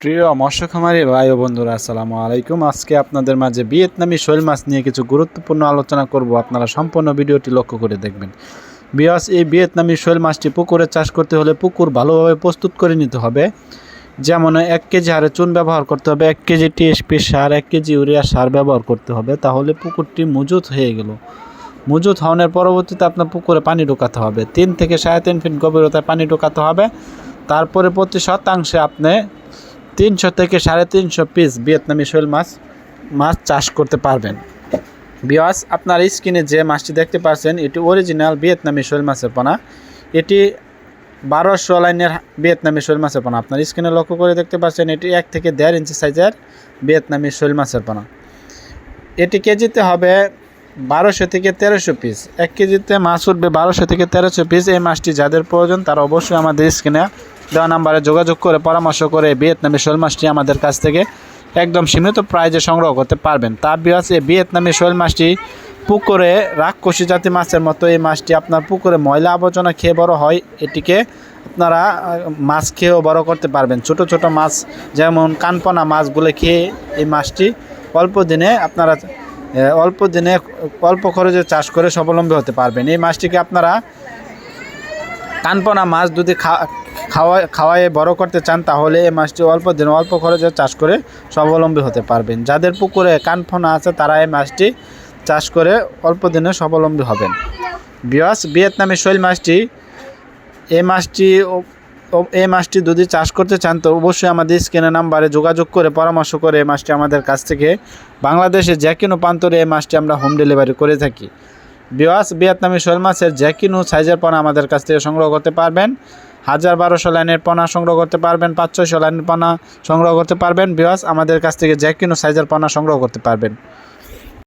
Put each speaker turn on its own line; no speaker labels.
প্রিয় মৎস্য খামারি ভাই ও বন্ধুরা, আসসালামু আলাইকুম। আজকে আপনাদের মাঝে ভিয়েতনামি শৈল মাছ নিয়ে কিছু গুরুত্বপূর্ণ আলোচনা করব। আপনারা সম্পূর্ণ ভিডিওটি লক্ষ্য করে দেখবেন। বিয়াস, এই ভিয়েতনামি শৈল মাছটি পুকুরে চাষ করতে হলে পুকুর ভালোভাবে প্রস্তুত করে নিতে হবে। যেমন 1 কেজি হারে চুন ব্যবহার করতে হবে, 1 কেজি টিএসপি সার, 1 কেজি ইউরিয়া সার ব্যবহার করতে হবে। তাহলে পুকুরটি মজুত হয়ে গেল। মজুত হওয়ার পরবর্তীতে আপনার পুকুরে পানি ঢোকাতে হবে। 3 থেকে 3.5 ফিট গভীরতায় পানি ঢোকাতে হবে। তারপরে প্রতি শতাংশে আপনি 300 থেকে 350 পিস ভিয়েতনামি শৈল মাছ চাষ করতে পারবেন। বিয়াস, আপনার স্ক্রিনে যে মাছটি দেখতে পাচ্ছেন এটি অরিজিনাল ভিয়েতনামি শৈল মাছের পোনা। এটি 1200 লাইনের ভিয়েতনামি শৈল মাছের পোনা। আপনার স্ক্রিনে লক্ষ্য করে দেখতে পাচ্ছেন এটি 1 থেকে 1.5 ইঞ্চি সাইজের ভিয়েতনামি শৈল মাছের পোনা। এটি কেজিতে হবে 1200 থেকে 1300 পিস। 1 কেজিতে মাছ উঠবে 1200 থেকে 1300 পিস। এই মাছটি যাদের প্রয়োজন তারা অবশ্যই আমাদের স্ক্রিনে দেওয়া নাম্বারে যোগাযোগ করে পরামর্শ করে ভিয়েতনামি শৈল মাছটি আমাদের কাছ থেকে একদম সীমিত প্রাইজে সংগ্রহ করতে পারবেন। তার বিয়াস, এই ভিয়েতনামি শৈল মাছটি পুকুরে রাক্ষসী জাতি মাছের মতো এই মাছটি আপনার পুকুরে ময়লা আবর্জনা খেয়ে বড় হয়। এটিকে আপনারা মাছ খেয়েও বড় করতে পারবেন। ছোট ছোট মাছ যেমন কানপনা মাছগুলো খেয়ে এই মাছটি অল্প দিনে অল্প খরচে চাষ করে স্বাবলম্বী হতে পারবেন। এই মাছটিকে আপনারা কানপনা মাছ যদি খাওয়ায়ে বড় করতে চান তাহলে এই মাছটি অল্প দিনে অল্প খরচে চাষ করে স্বাবলম্বী হতে পারবেন। যাদের পুকুরে কানপনা আছে তারা এই মাছটি চাষ করে অল্প দিনে স্বাবলম্বী হবেন। বিয়াস, ভিয়েতনামি শৈল মাছটি এই মাছটি যদি চাষ করতে চান তো অবশ্যই আমাদের স্ক্রিনে নাম্বারে যোগাযোগ করে পরামর্শ করে এই মাছটি আমাদের কাছ থেকে বাংলাদেশে যে কোনো প্রান্তরে এই মাছটি আমরা হোম ডেলিভারি করে থাকি। বিয়াস, ভিয়েতনামি শৈল মাছের যে কোনো সাইজের পোনা আমাদের কাছ থেকে সংগ্রহ করতে পারবেন। 1000-1200 লাইনের পোনা সংগ্রহ করতে পারবেন, 500-600 লাইনের পোনা সংগ্রহ করতে পারবেন। বিয়াস, আমাদের কাছ থেকে যে কোনো সাইজের পোনা সংগ্রহ করতে পারবেন।